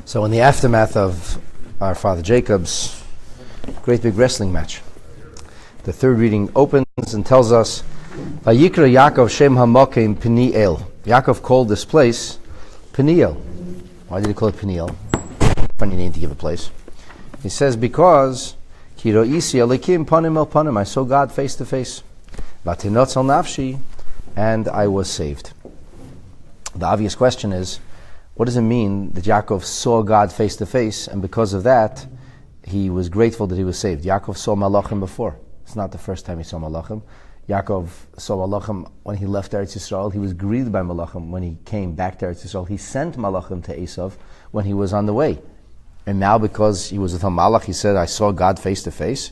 So in the aftermath of our father Jacob's great big wrestling match, the third reading opens and tells us, Vayikra Yaakov Shem HaMokim Peniel. Yaakov called this place Peniel. Why did he call it Peniel? Funny name to give a place. He says, because Ki ro'isi Elikim panim el panim, I saw God face to face. Vatinotz al nafshi, and I was saved. The obvious question is, what does it mean that Yaakov saw God face to face, and because of that, he was grateful that he was saved? Yaakov saw Malachim before. It's not the first time he saw Malachim. Yaakov saw Malachim when he left Eretz Yisrael. He was greeted by Malachim when he came back to Eretz Yisrael. He sent Malachim to Esav when he was on the way. And now because he was with a Malach, he said, I saw God face to face.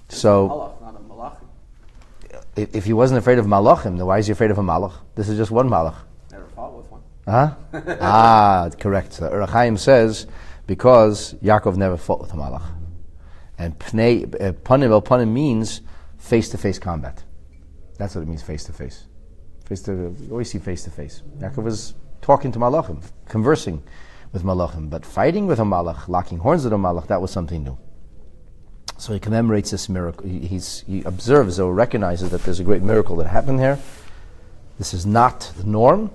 So, Malach, not a Malachim. If he wasn't afraid of Malachim, then why is he afraid of a Malach? This is just one Malach. Never fought with one. Correct. So Ur Chaim says, because Yaakov never fought with a Malach. And panim el panim means face-to-face combat. That's what it means, face-to-face. You always see face-to-face. Yaakov was talking to Malachim, conversing with Malachim, but fighting with a Malach, locking horns with a Malach, that was something new. So he commemorates this miracle. He observes or recognizes that there's a great miracle that happened here. This is not the norm,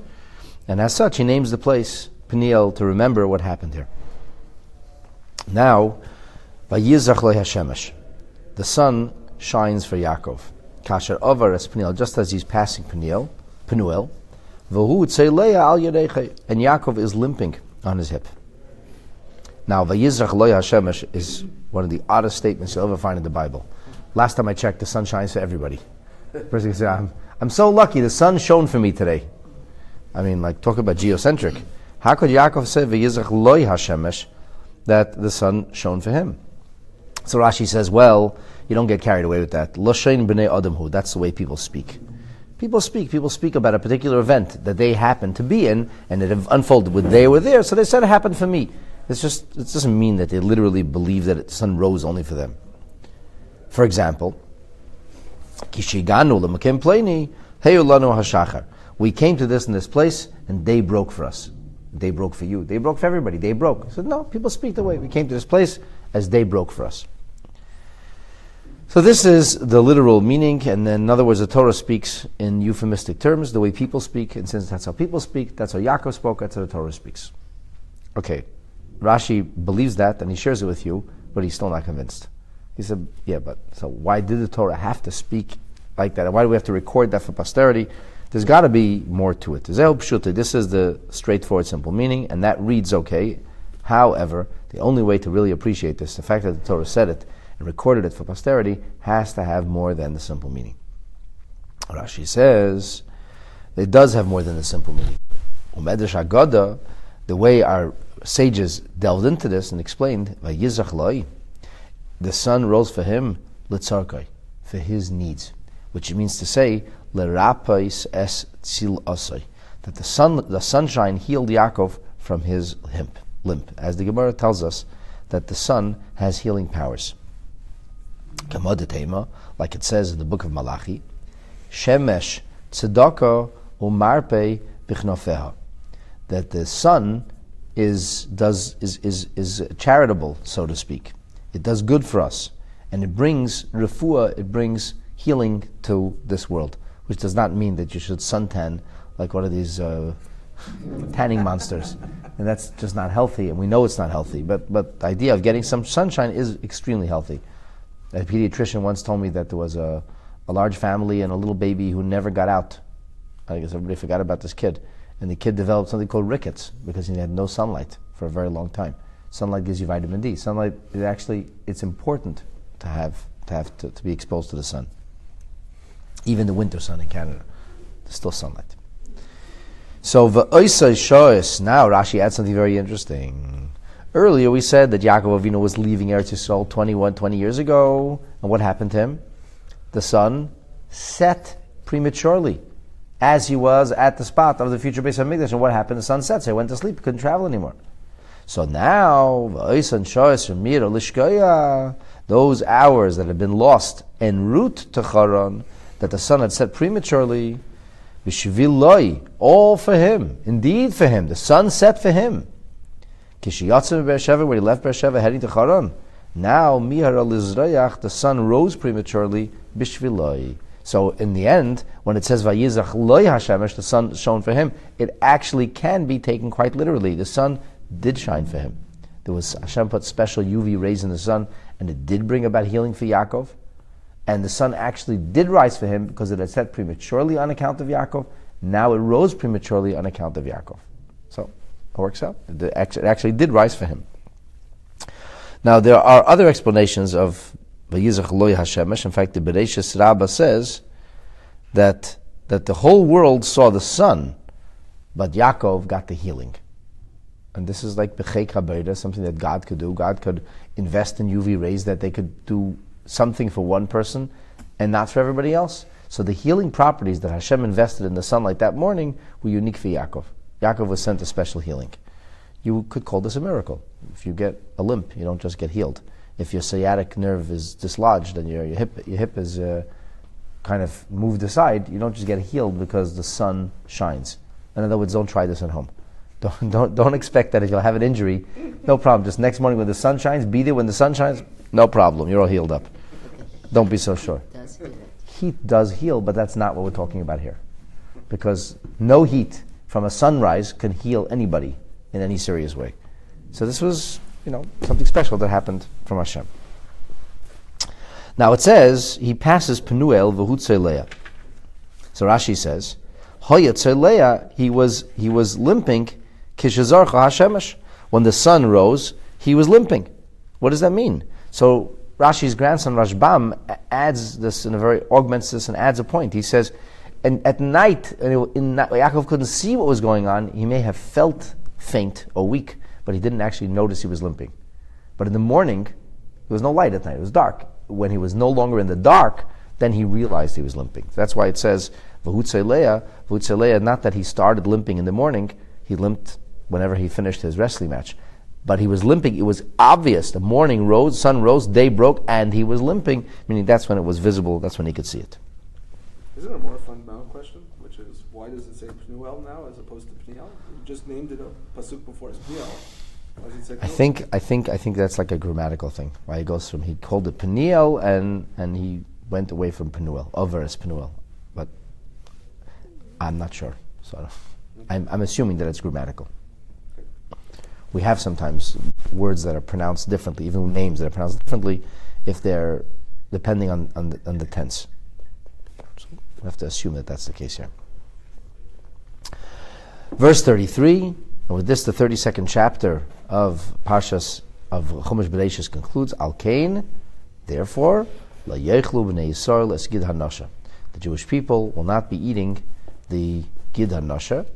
and as such, he names the place Peniel to remember what happened here. Now, Vayishlach lo Hashemesh, the sun shines for Yaakov. Kasher Ovar es Peniel, just as he's passing Penuel, V'hu tzeileya al yadeche, and Yaakov is limping on his hip. Now, Vayishlach lo Hashemesh is one of the oddest statements you'll ever find in the Bible. Last time I checked, the sun shines for everybody. Person can say, I'm so lucky, the sun shone for me today. I mean, like, talk about geocentric. How could Yaakov say, Vayishlach lo Hashemesh, that the sun shone for him? So Rashi says, well, you don't get carried away with that. Loshein b'nei adamhu, that's the way people speak. People speak about a particular event that they happen to be in, and it unfolded when they were there, so they said it happened for me. It doesn't mean that they literally believe that the sun rose only for them. For example, Kishiganu l'makim pleini, heyu lanu hashachar. We came to this in this place, and day broke for us. Day broke for you. Day broke for everybody. Day broke. So no, people speak the way. We came to this place as day broke for us. So this is the literal meaning, and then in other words, the Torah speaks in euphemistic terms, the way people speak, and since that's how people speak, that's how Yaakov spoke, that's how the Torah speaks. Okay, Rashi believes that, and he shares it with you, but he's still not convinced. He said, yeah, but so why did the Torah have to speak like that, and why do we have to record that for posterity? There's got to be more to it. This is the straightforward, simple meaning, and that reads okay. However, the only way to really appreciate this, the fact that the Torah said it, and recorded it for posterity, has to have more than the simple meaning. Rashi says it does have more than the simple meaning. Umedrash Haggadah, the way our sages delved into this and explained, Vayishlach lo, the sun rose for him, litzarkai, for his needs, which means to say, lerapais es tzil asai, that the sunshine healed Yaakov from his limp, as the Gemara tells us that the sun has healing powers. Like it says in the book of Malachi, Shemesh tzedakah umarpe bichnofeha, that the sun is charitable, so to speak. It does good for us, and it brings refuah, it brings healing to this world, which does not mean that you should suntan like one of these tanning monsters, and that's just not healthy, and we know it's not healthy. But the idea of getting some sunshine is extremely healthy. A pediatrician once told me that there was a large family and a little baby who never got out. I guess everybody forgot about this kid. And the kid developed something called rickets because he had no sunlight for a very long time. Sunlight gives you vitamin D. Sunlight, it's important to be exposed to the sun. Even the winter sun in Canada, there's still sunlight. So v'oisai shois, now Rashi adds something very interesting. Earlier we said that Yaakov Avinu was leaving Eretz Yisrael 20 years ago, and what happened to him? The sun set prematurely, as he was at the spot of the future Beis HaMikdash. And what happened? The sun set, so he went to sleep, he couldn't travel anymore. So now, those hours that had been lost en route to Charan, that the sun had set prematurely, B'shviloi, all for him, indeed for him. The sun set for him. Kishiyatsim Beersheva, when he left Beersheva heading to Charan. Now, Mihara Lizrayach, the sun rose prematurely, B'shviloi. So in the end, when it says Vayizach Loi Hashemesh, the sun shone for him, it actually can be taken quite literally. The sun did shine for him. There was, Hashem put special UV rays in the sun, and it did bring about healing for Yaakov. And the sun actually did rise for him because it had set prematurely on account of Yaakov. Now it rose prematurely on account of Yaakov. So it works out. It actually did rise for him. Now there are other explanations of Vayizach Loi Hashemesh. In fact, the Bereshis Rabbah says that the whole world saw the sun, but Yaakov got the healing. And this is like B'chei Kabeira, something that God could do. God could invest in UV rays that they could do something for one person and not for everybody else. So the healing properties that Hashem invested in the sunlight that morning were unique for Yaakov. Yaakov was sent a special healing. You could call this a miracle. If you get a limp, you don't just get healed. If your sciatic nerve is dislodged and your hip is kind of moved aside, you don't just get healed because the sun shines. In other words, don't try this at home. Don't expect that if you'll have an injury, no problem. Just next morning when the sun shines, be there when the sun shines, no problem. You're all healed up. Don't be so sure. Heat does heal, but that's not what we're talking about here. Because no heat from a sunrise can heal anybody in any serious way. So this was, something special that happened from Hashem. Now it says, he passes Penuel v'hutzei Leah. So Rashi says, Hoyatzei Leah, he was limping, kishazarcha Hashemesh. When the sun rose, he was limping. What does that mean? So Rashi's grandson Rashbam adds this augments this and adds a point. He says, and at night, Yaakov couldn't see what was going on. He may have felt faint or weak, but he didn't actually notice he was limping. But in the morning, there was no light at night. It was dark. When he was no longer in the dark, then he realized he was limping. That's why it says, V'hutzei Leah, not that he started limping in the morning. He limped whenever he finished his wrestling match. But he was limping. It was obvious. The morning rose, sun rose, day broke, and he was limping, meaning that's when it was visible, that's when he could see it. Isn't there a more fundamental question, which is, why does it say Pnuel now as opposed to Pniel? You just named it a pasuk before it's Pniel. Why does it say Pnuel? I think that's like a grammatical thing. Why he goes from, he called it Pniel, and he went away from Pnuel, over as Pnuel. But I'm not sure. So I'm assuming that it's grammatical. We have sometimes words that are pronounced differently, even names that are pronounced differently, if they're depending on the tense. So we have to assume that that's the case here. Verse 33, and with this the 32nd chapter of Parshas of Chumash Bereshis concludes. Al Kain, therefore, la yechlu b'nei Yisrael es gid hanasha. The Jewish people will not be eating the gid hanasha,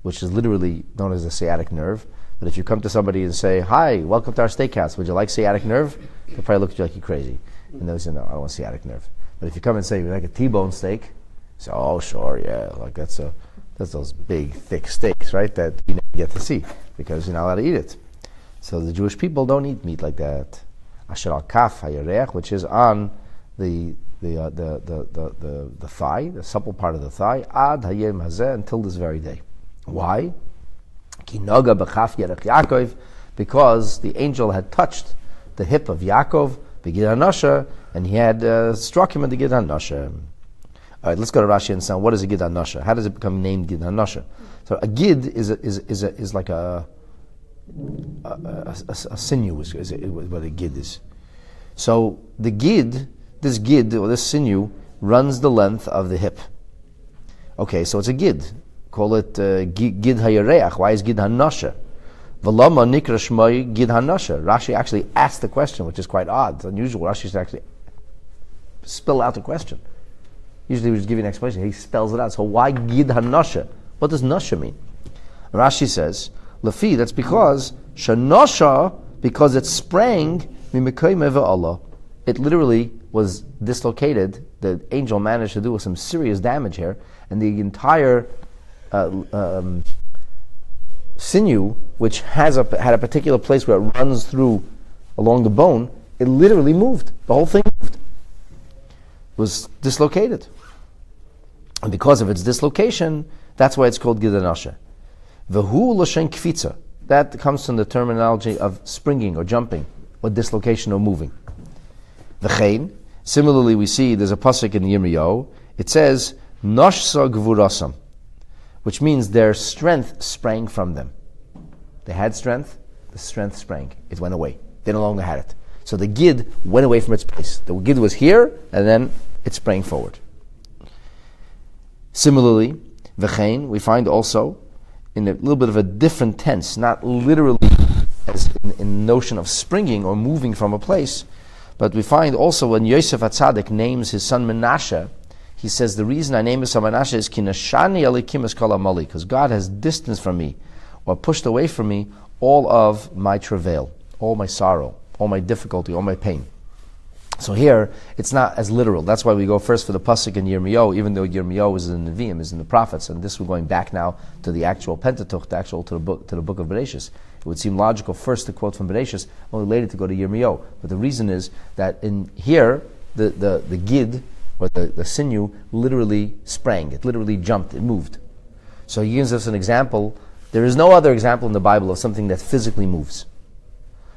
which is literally known as the sciatic nerve. But if you come to somebody and say, "Hi, welcome to our steakhouse. Would you like sciatic nerve?" They'll probably look at you like you're crazy. And they'll say, "No, I don't want sciatic nerve." But if you come and say, "Would you like a T-bone steak?" Say, "Oh, sure, yeah." Like that's those big, thick steaks, right? That you never get to see because you're not allowed to eat it. So the Jewish people don't eat meat like that. Asher al kaf hayareach, which is on the thigh, the supple part of the thigh, ad hayem hazeh, until this very day. Why? Because the angel had touched the hip of Yaakov, the Gid HaNasha, and he had struck him in the Gid HaNasha. All right, let's go to Rashi and say, what is a Gid HaNasha? How does it become named Gid HaNasha? So a Gid is like a sinew, is what a Gid is. So the Gid, this Gid, or this sinew, runs the length of the hip. Okay, so it's a Gid. Call it Gid HaYareach. Why is Gid HaNasha? V'lama nikra shmoi Gid HaNasha. Rashi actually asked the question, which is quite odd. It's unusual. Rashi should actually spill out the question. Usually we just give you an explanation. He spells it out. So why Gid HaNasha? What does Nasha mean? Rashi says, Lafi, that's because Shanasha, because it sprang mimekay meva Allah. It literally was dislocated. The angel managed to do some serious damage here, and the entire sinew, which had a particular place where it runs through along the bone, it literally moved. The whole thing moved. It was dislocated. And because of its dislocation, that's why it's called Gid Anasha. V'hu l'shen kfitza. That comes from the terminology of springing or jumping, or dislocation or moving. V'chein. Similarly, we see there's a pasuk in Yirmiyahu. It says, Noshsa gvurasam, which means their strength sprang from them. They had strength, the strength sprang. It went away. They no longer had it. So the Gid went away from its place. The Gid was here, and then it sprang forward. Similarly, V'chein, we find also in a little bit of a different tense, not literally as in notion of springing or moving from a place, but we find also when Yosef HaTzadik names his son Menashe, he says, the reason I name his son Menashe is Kinashani Elikim Eskal Amali, because God has distanced from me, or pushed away from me, all of my travail, all my sorrow, all my difficulty, all my pain. So here, it's not as literal. That's why we go first for the pasuk in Yirmiyahu, even though Yirmiyahu is in the Nevi'im, is in the prophets, and this we're going back now to the actual Pentateuch, to the book of Bereshis. It would seem logical first to quote from Bereshis, only later to go to Yirmiyahu. But the reason is that in here, the Gid, or the sinew, literally sprang. It literally jumped. It moved. So he gives us an example. There is no other example in the Bible of something that physically moves.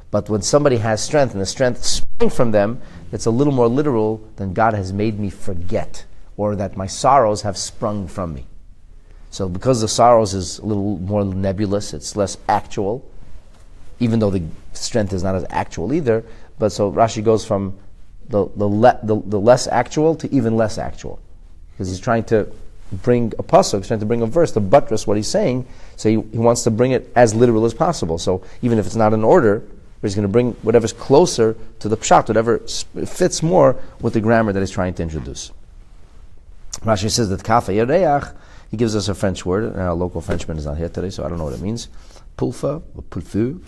But when somebody has strength, and the strength sprang from them, it's a little more literal than God has made me forget, or that my sorrows have sprung from me. So because the sorrows is a little more nebulous, it's less actual, even though the strength is not as actual either. But so Rashi goes from the less actual to even less actual, because he's trying to bring a pasuk, he's trying to bring a verse to buttress what he's saying. So he wants to bring it as literal as possible. So even if it's not in order, he's going to bring whatever's closer to the pshat, whatever fits more with the grammar that he's trying to introduce. Rashi says that kafa yareach, he gives us a French word, and our local Frenchman is not here today, so I don't know what it means. Pulfa, or pulfu.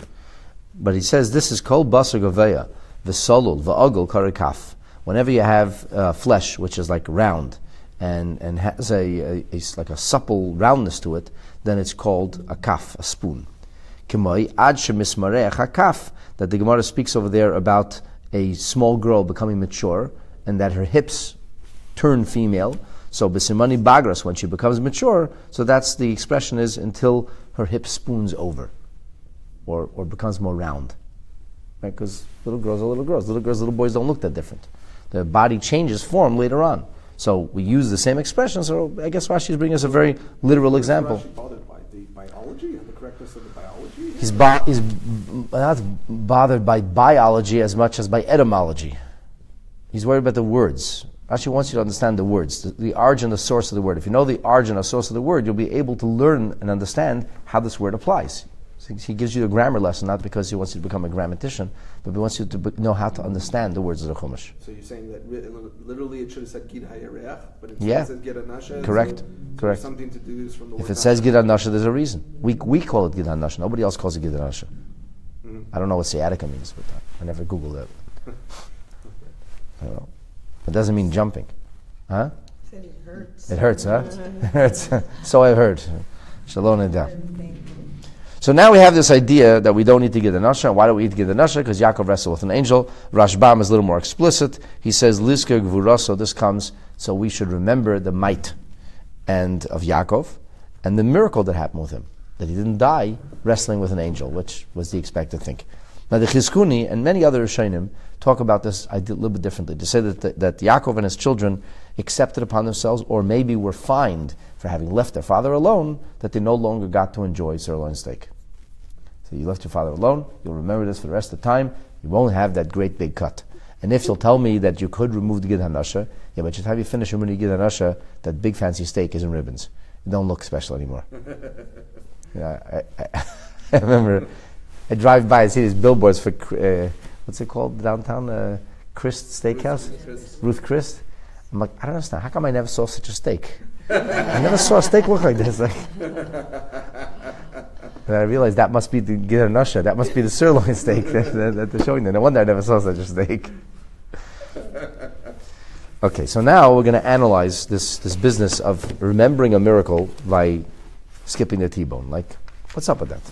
But he says this is kol basar gaveya, v'solul, v'agul karikaf. Whenever you have flesh, which is like round, and has a like a supple roundness to it, then it's called a kaf, a spoon. K'moi ad shemismareach hakaf, that the Gemara speaks over there about a small girl becoming mature, and that her hips turn female. So b'simani bagras, when she becomes mature, so that's the expression is until her hip spoons over, or becomes more round. Right? Because little girls are little girls. Little boys don't look that different. Their body changes form later on. So we use the same expression, so I guess Rashi is bringing us a very literal example. Is Rashi bothered by the biology and the correctness of the biology? He's not bothered by biology as much as by etymology. He's worried about the words. Rashi wants you to understand the words, the origin, the source of the word. If you know the origin or source of the word, you'll be able to learn and understand how this word applies. So he gives you a grammar lesson, not because he wants you to become a grammatician, but he wants you to know how to understand the words of the Chumash. So you're saying that literally it should have said Gid HaYareach, but it says Gid HaNasha? Correct. So Correct. Something to do from the if word it says Nasha? Gid HaNasha, there's a reason. We call it Gid HaNasha. Nobody else calls it Gid HaNasha. Mm-hmm. I don't know what sciatica means, but I never Googled it. I don't know. It doesn't mean jumping. Huh? Said it hurts. It hurts, huh? It hurts. So I've heard. Shalom and down. So now we have this idea that we don't need to get the nasha. Why do we need to get the nasha? Because Yaakov wrestled with an angel. Rashbam is a little more explicit. He says, Lizker Gvuraso, this comes, so we should remember the might and of Yaakov and the miracle that happened with him, that he didn't die wrestling with an angel, which was the expected thing. Now the Chizkuni and many other Rishonim talk about this idea a little bit differently. To say that Yaakov and his children accepted upon themselves, or maybe were fined for having left their father alone, that they no longer got to enjoy sirloin steak. So you left your father alone, you'll remember this for the rest of the time, you won't have that great big cut. And if you'll tell me that you could remove the Gid HaNasha, yeah, but just have you finish removing the Gid HaNasha, that big fancy steak is in ribbons. It don't look special anymore. I remember, I drive by and see these billboards for, what's it called downtown? Christ Steakhouse? Ruth Christ. I'm like, I don't understand. How come I never saw such a steak? I never saw a steak look like this. And I realized that must be the Gid HaNasha. That must be the sirloin steak that they're showing there. No wonder I never saw such a steak. Okay, so now we're going to analyze this business of remembering a miracle by skipping the T-bone. Like, what's up with that?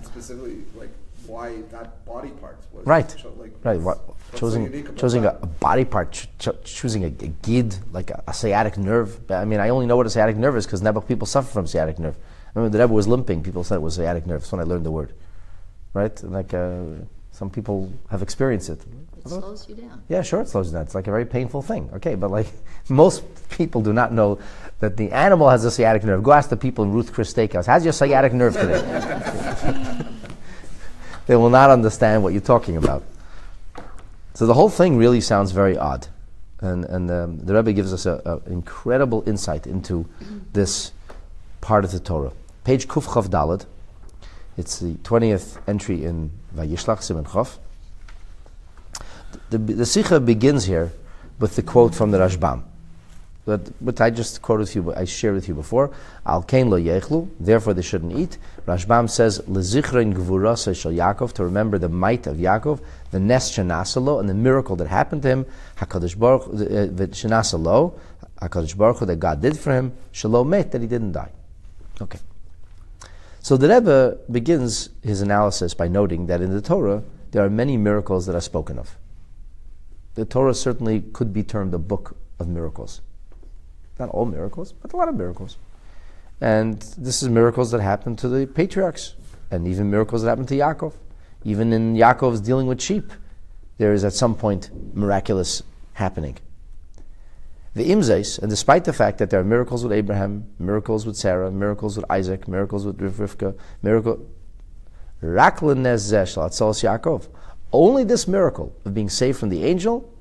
Specifically, like why that body part was right. Like, Right. Choosing a body part, choosing a gid, like a sciatic nerve. I mean, I only know what a sciatic nerve is because Nebuch people suffer from sciatic nerve. I remember the Rebbe was limping. People said it was sciatic nerve. That's when I learned the word. Right? Like some people have experienced it. It slows you down. Yeah, sure, it slows you down. It's like a very painful thing. Okay, but like most people do not know that the animal has a sciatic nerve. Go ask the people in Ruth Chris Steakhouse, how's your sciatic nerve today? They will not understand what you're talking about. So the whole thing really sounds very odd. And the Rebbe gives us an incredible insight into this part of the Torah. Page Kuf Chav Daled. It's the 20th entry in Vayishlach, Siman Chav. The Sikha begins here with the quote from the Rashbam. But I just quoted with you, I shared with you before. Al kein lo yechlu, therefore they shouldn't eat. Rashbam says, Lezichrein gvurasa shel Yaakov, to remember the might of Yaakov, the nes shenasalo, and the miracle that happened to him, HaKadosh Baruch shenasalo, HaKadosh Baruch Hu, that God did for him, shalom met, that he didn't die. Okay. So the Rebbe begins his analysis by noting that in the Torah, there are many miracles that are spoken of. The Torah certainly could be termed a book of miracles. Not all miracles, but a lot of miracles. And this is miracles that happened to the patriarchs, and even miracles that happened to Yaakov. Even in Yaakov's dealing with sheep, there is at some point miraculous happening. The imzais, and despite the fact that there are miracles with Abraham, miracles with Sarah, miracles with Isaac, miracles with Rivka, Yaakov, only this miracle of being saved from the angel,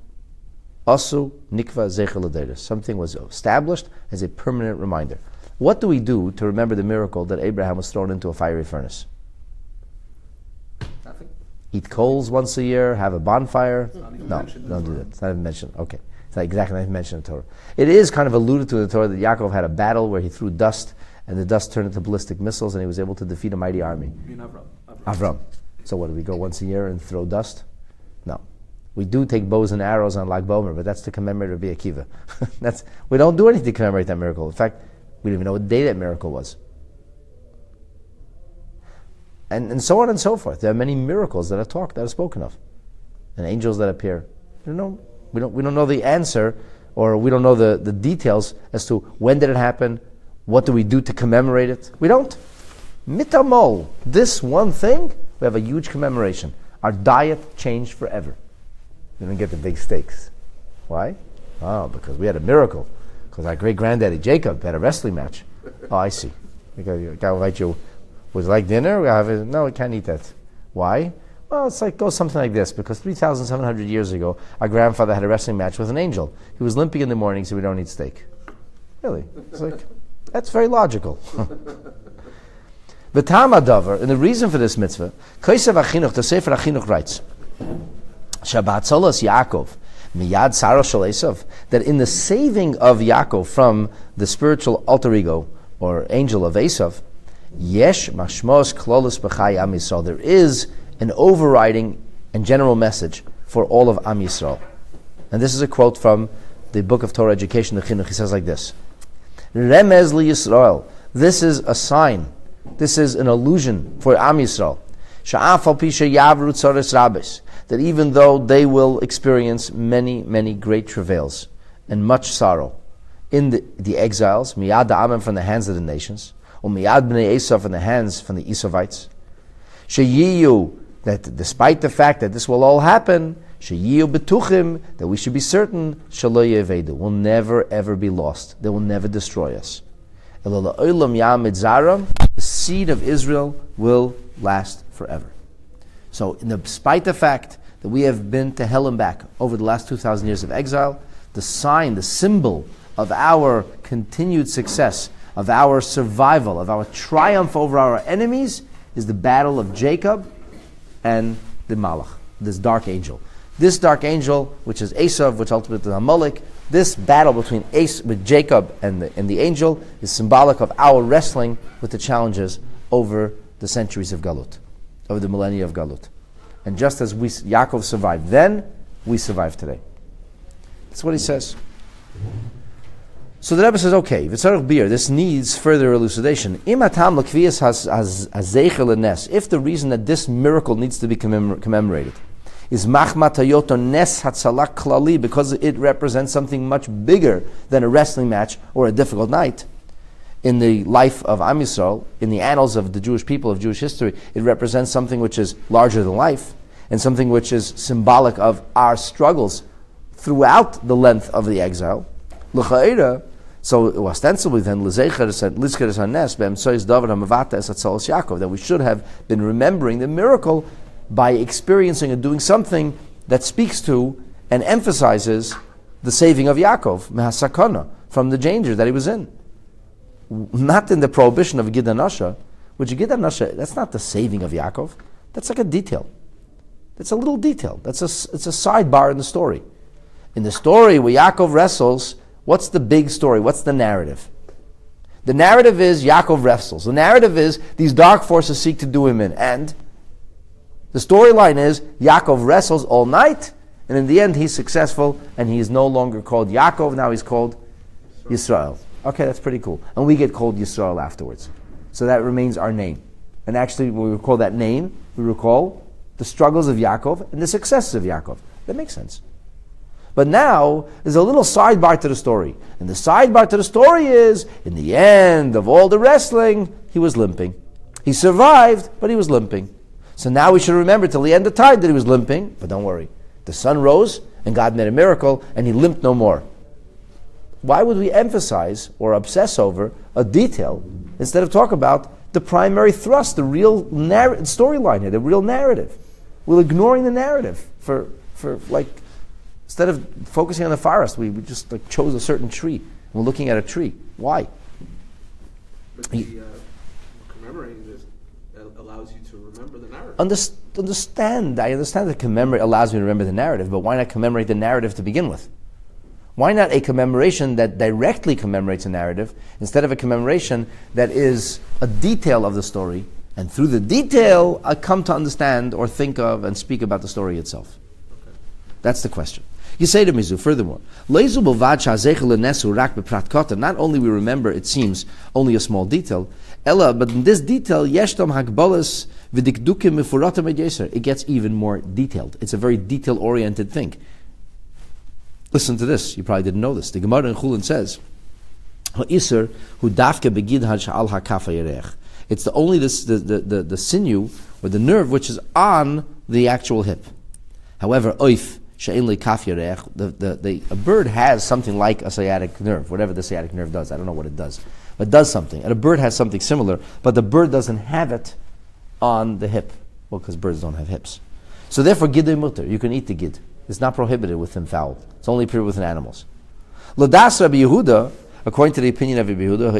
Asu Nikva Zeichel Aderes. Something was established as a permanent reminder. What do we do to remember the miracle that Abraham was thrown into a fiery furnace? Nothing. Eat coals once a year, have a bonfire? No, mentioned don't do that. It's not even mentioned. Okay. It's not exactly not even mentioned in the Torah. It is kind of alluded to in the Torah that Yaakov had a battle where he threw dust, and the dust turned into ballistic missiles, and he was able to defeat a mighty army. Avram. So what, do we go once a year and throw dust? No. We do take bows and arrows on Lag Bomer, but that's to commemorate Rabbi Akiva. We don't do anything to commemorate that miracle. In fact, we don't even know what day that miracle was. And so on and so forth. There are many miracles that are spoken of, and angels that appear. We don't know the answer, or we don't know the details as to when did it happen, what do we do to commemorate it. We don't. Mitamol, this one thing, we have a huge commemoration. Our diet changed forever. We don't get the big steaks. Why? Oh, because we had a miracle. Because our great-granddaddy Jacob had a wrestling match. Oh, I see. Because you gotta invite you. Would you like dinner? No, we can't eat that. Why? Well, it's like goes something like this. Because 3,700 years ago, our grandfather had a wrestling match with an angel. He was limping in the morning, so we don't eat steak. Really? It's like, that's very logical. The Tamadavar, and the reason for this mitzvah, Kaisav Achinuch, the Sefer Achinuch writes, Shabbat Solas Yaakov, Miyad Saro Shel Esav, that in the saving of Yaakov from the spiritual alter ego or angel of Esav, Yesh Mashmos Klolos B'chai Am Yisrael, there is an overriding and general message for all of Am Yisrael. And this is a quote from the book of Torah Education, the Chinuch. He says like this: Remez li Yisrael. This is a sign. This is an allusion for Am Yisrael. Sha'af al pisha yavru tzoros rabes, that even though they will experience many, many great travails and much sorrow in the exiles, miyad ha'amim, from the hands of the nations, or miyad b'nei Esav, from the hands from the Esavites, sheyiyu, that despite the fact that this will all happen, sheyiyu betuchim, that we should be certain, shelo yevedu, will never ever be lost. They will never destroy us. The seed of Israel will last forever. So, despite the fact that we have been to hell and back over the last 2,000 years of exile, the sign, the symbol of our continued success, of our survival, of our triumph over our enemies, is the battle of Jacob and the Malach, this dark angel. This dark angel, which is Esav, which ultimately is Amalek, this battle between with Jacob and the angel is symbolic of our wrestling with the challenges over the centuries of Galut, over the millennia of Galut. And just as Yaakov survived then, we survive today. That's what he says. So the Rebbe says, okay, v'tzarech bir, this needs further elucidation. Im hatam l'kviyas hazeichel nes, if the reason that this miracle needs to be commemorated is machmat hayoto nes hatzalak klali, because it represents something much bigger than a wrestling match or a difficult night. In the life of Am Yisrael, in the annals of the Jewish people, of Jewish history, it represents something which is larger than life, and something which is symbolic of our struggles throughout the length of the exile. L'cha'ira, so ostensibly then, that we should have been remembering the miracle by experiencing and doing something that speaks to and emphasizes the saving of Yaakov, mehasakana, from the danger that he was in. Not in the prohibition of Gid Anasha, which Gid Anasha, that's not the saving of Yaakov. That's like a detail. That's a little detail. It's a sidebar in the story. In the story where Yaakov wrestles, what's the big story? What's the narrative? The narrative is Yaakov wrestles. The narrative is these dark forces seek to do him in. And the storyline is Yaakov wrestles all night, and in the end he's successful, and he is no longer called Yaakov, now he's called Yisrael. Okay, that's pretty cool. And we get called Yisrael afterwards. So that remains our name. And actually, when we recall that name, we recall the struggles of Yaakov and the successes of Yaakov. That makes sense. But now, there's a little sidebar to the story. And the sidebar to the story is, in the end of all the wrestling, he was limping. He survived, but he was limping. So now we should remember till the end of time that he was limping. But don't worry. The sun rose, and God made a miracle, and he limped no more. Why would we emphasize or obsess over a detail instead of talk about the primary thrust, the real storyline here, the real narrative? We're ignoring the narrative for instead of focusing on the forest, we just chose a certain tree. We're looking at a tree. Why? But the commemorating this allows you to remember the narrative. I understand that commemorate allows me to remember the narrative, but why not commemorate the narrative to begin with? Why not a commemoration that directly commemorates a narrative instead of a commemoration that is a detail of the story, and through the detail I come to understand or think of and speak about the story itself? Okay. That's the question. You say to Mizu, furthermore, not only we remember, it seems, only a small detail, but in this detail, it gets even more detailed. It's a very detail-oriented thing. Listen to this. You probably didn't know this. The Gemara in Chulin says, it's only the sinew or the nerve which is on the actual hip. However, a bird has something like a sciatic nerve, whatever the sciatic nerve does. I don't know what it does. But it does something. And a bird has something similar, but the bird doesn't have it on the hip. Well, because birds don't have hips. So therefore, gidei mutter, you can eat the gid. It's not prohibited within fowl. It's only prohibited within animals. L'das Rabbi Yehuda, according to the opinion of Rabbi Yehuda,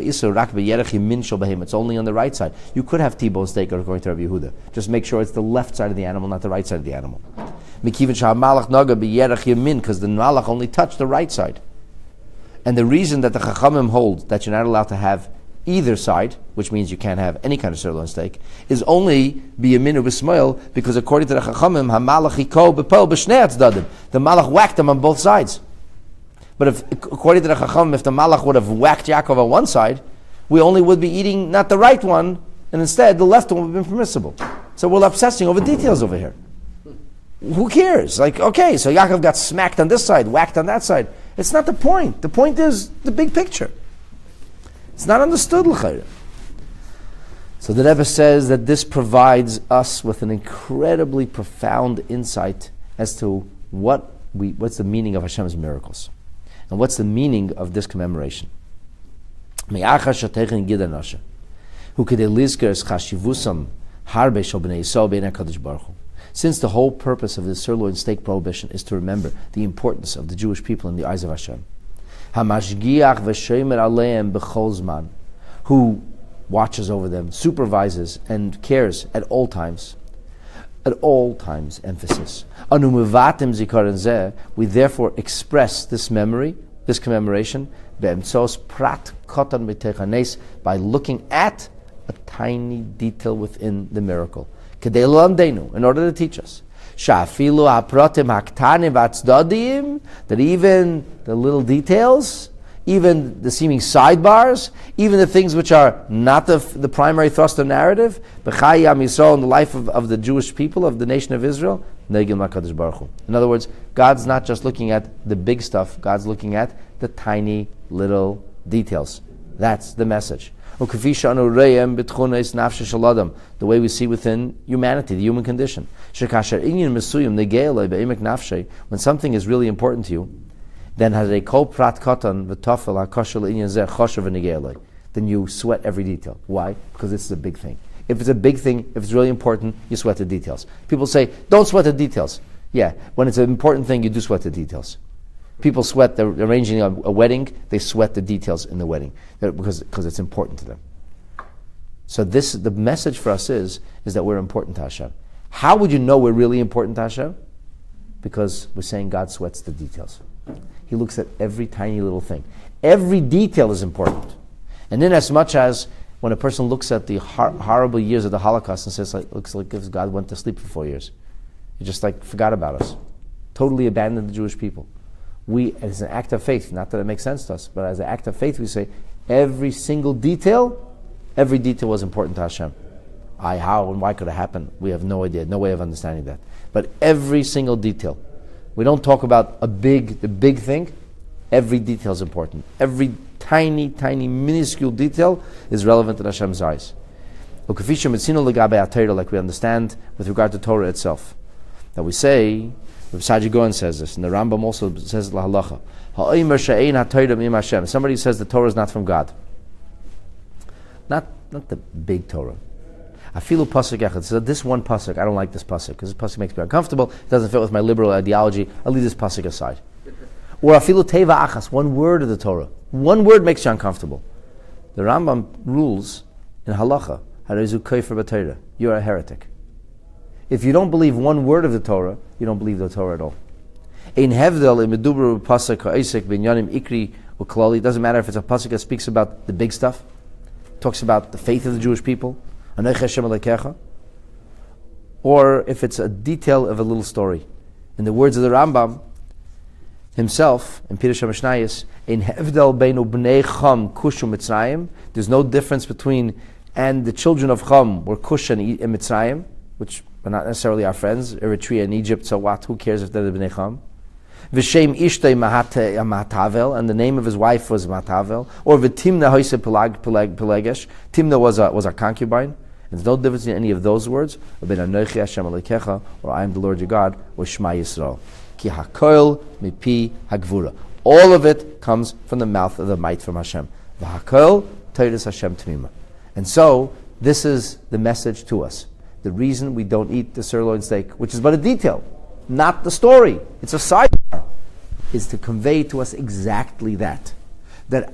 it's only on the right side. You could have T-bone steak according to Rabbi Yehuda. Just make sure it's the left side of the animal, not the right side of the animal. Because the malach only touched the right side. And the reason that the Chachamim hold that you're not allowed to have either side, which means you can't have any kind of sirloin steak, is only b'yaminu b'smoil, because according to the Chachamim, hamalach hiko b'pol b'shnei tzdadim. The malach whacked them on both sides. But if, according to the Chachamim, if the malach would have whacked Yaakov on one side, we only would be eating not the right one, and instead the left one would have been permissible. So we're obsessing over details over here. Who cares? Okay, so Yaakov got smacked on this side, whacked on that side. It's not the point. The point is the big picture. It's not understood, l'chayra. So the Rebbe says that this provides us with an incredibly profound insight as to what's the meaning of Hashem's miracles. And what's the meaning of this commemoration. Since the whole purpose of the sirloin steak prohibition is to remember the importance of the Jewish people in the eyes of Hashem, who watches over them, supervises, and cares at all times, emphasis. We therefore express this memory, this commemoration, by looking at a tiny detail within the miracle, in order to teach us that even the little details, even the seeming sidebars, even the things which are not the primary thrust of narrative, B'chai Yam Yisrael, in the life of the Jewish people, of the nation of Israel, Negil HaKadosh Baruch Hu. In other words, God's not just looking at the big stuff, God's looking at the tiny little details. That's the message. The way we see within humanity, the human condition. When something is really important to you, then you sweat every detail. Why? Because it's a big thing. If it's a big thing, if it's really important, you sweat the details. People say, don't sweat the details. Yeah, when it's an important thing, you do sweat the details. People sweat, they're arranging a wedding, they sweat the details in the wedding because it's important to them. So the message for us is that we're important to Hashem. How would you know we're really important to Hashem? Because we're saying God sweats the details. He looks at every tiny little thing. Every detail is important. And in as much as when a person looks at the horrible years of the Holocaust and says, looks like God went to sleep for 4 years. He just forgot about us. Totally abandoned the Jewish people. We, as an act of faith, not that it makes sense to us, but as an act of faith, we say every single detail was important to Hashem. How and why could it happen? We have no idea, no way of understanding that. But every single detail. We don't talk about the big thing. Every detail is important. Every tiny, minuscule detail is relevant in Hashem's eyes. Like we understand with regard to Torah itself. That we say, Rav Saji Goen says this, and the Rambam also says la halacha. Somebody says the Torah is not from God. Not the big Torah. I feel pasuk echad. So this one pasuk, I don't like this pasuk because this pasuk makes me uncomfortable. It doesn't fit with my liberal ideology. I'll leave this pasuk aside. Or afilu teva achas, one word of the Torah. One word makes you uncomfortable. The Rambam rules in halacha, harezu kofer b'Torah. You are a heretic. If you don't believe one word of the Torah, you don't believe the Torah at all. Ein hevdel im medubru pasuk ha'isek binyanim ikri uklali. It doesn't matter if it's a pasuk that speaks about the big stuff, talks about the faith of the Jewish people, or if it's a detail of a little story. In the words of the Rambam himself, in Pirush HaMishnayos, Ein hevdel beinu bnei Cham kushu Mitzrayim. There's no difference between, and the children of Cham were Kush and Mitzrayim, which are not necessarily our friends, Eritrea and Egypt, so what? Who cares if they're the Bnei Cham? V'shem ishtei Matavel, and the name of his wife was Matavel. Or v'timna hoise Pelegesh. Timna was a concubine. There's no difference in any of those words. Or I am the Lord your God, or Shema Yisrael. Ki hakoil mipi hagvura. All of it comes from the mouth of the might from Hashem. V'hakoil teiris Hashem tmima. And so, this is the message to us. The reason we don't eat the sirloin steak, which is but a detail, not the story, it's a sidebar, is to convey to us exactly that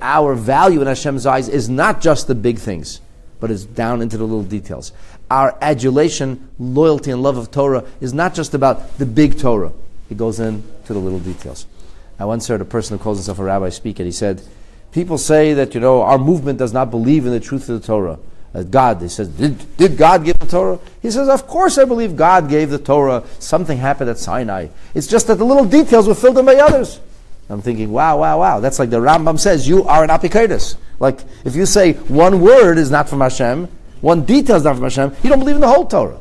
our value in Hashem's eyes is not just the big things, but is down into the little details. Our adulation, loyalty, and love of Torah is not just about the big Torah. It goes into the little details. I once heard a person who calls himself a rabbi speak, and he said, people say that, our movement does not believe in the truth of the Torah. God, he says, did God give the Torah? He says, of course I believe God gave the Torah. Something happened at Sinai. It's just that the little details were filled in by others. I'm thinking, wow. That's like the Rambam says, you are an apikaitis. Like, if you say one word is not from Hashem, one detail is not from Hashem, you don't believe in the whole Torah.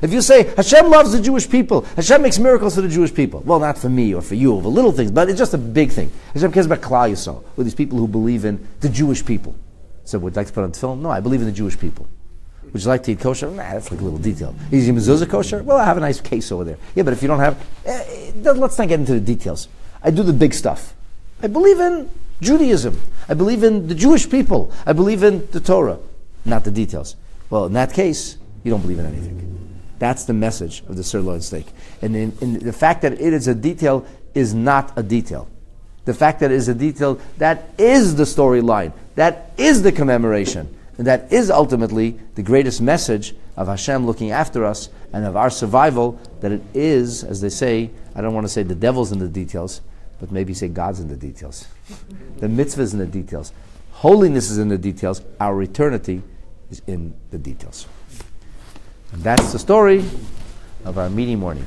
If you say, Hashem loves the Jewish people, Hashem makes miracles for the Jewish people. Well, not for me or for you, the little things, but it's just a big thing. Hashem cares about Klal Yisrael, with these people who believe in the Jewish people. So would you like to put on film? No, I believe in the Jewish people. Would you like to eat kosher? Nah, that's like a little detail. Is your mezuzah kosher? Well, I have a nice case over there. Yeah, but if you don't have, let's not get into the details. I do the big stuff. I believe in Judaism. I believe in the Jewish people. I believe in the Torah, not the details. Well, in that case, you don't believe in anything. That's the message of the sirloin steak. And in the fact that it is a detail is not a detail. The fact that it is a detail, that is the storyline. That is the commemoration. And that is ultimately the greatest message of Hashem looking after us and of our survival, that it is, as they say, I don't want to say the devil's in the details, but maybe say God's in the details. The mitzvah is in the details. Holiness is in the details. Our eternity is in the details. And that's the story of our meaty morning.